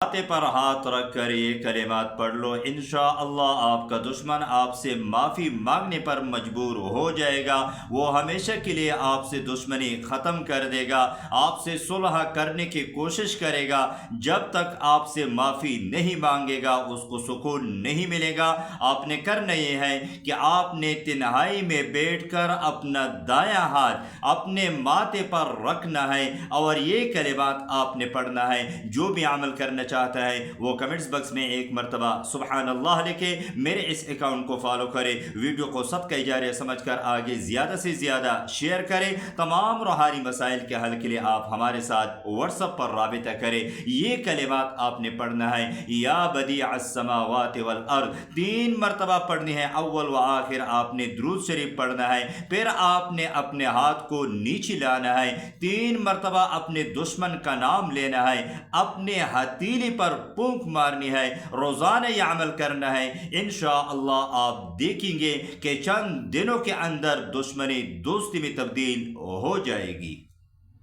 छाते पर हाथ रख कर ये कलिमात पढ़ लो, इंशाअल्लाह आपका दुश्मन आपसे माफ़ी मांगने पर मजबूर हो जाएगा। वो हमेशा के लिए आपसे दुश्मनी ख़त्म कर देगा, आपसे सुलह करने की कोशिश करेगा। जब तक आपसे माफ़ी नहीं मांगेगा उसको सुकून नहीं मिलेगा। आपने करना ये है कि आपने तिन्हाई में बैठकर अपना दायां हाथ अपने माथे पर रखना है और ये कलिमात आपने पढ़ना है। जो भी अमल करना चाहता है वो कमेंट्स बॉक्स में एक मरतबा सुबहान अल्लाह लिखे, मेरे इस अकाउंट को फॉलो करे, वीडियो को सदका जारिया समझकर आगे ज़्यादा से ज़्यादा शेयर करें। तमाम रूहानी मसाइल के हल के लिए आप हमारे साथ व्हाट्सएप पर राबिता करें। ये कलिमात आपने पढ़ना है, या बदी अस्समावाति वल अर्द 3 मरतबा पढ़नी है। अव्वल व आखिर आपने दुरूद शरीफ पढ़ना है, फिर आपने अपने हाथ को नीचे लाना है, 3 मरतबा अपने दुश्मन का नाम लेना है, अपने हथेली पर फूंक मारनी है, रोजाना यह अमल करना है। इंशाअल्लाह आप देखेंगे कि चंद दिनों के अंदर दुश्मनी दोस्ती में तब्दील हो जाएगी।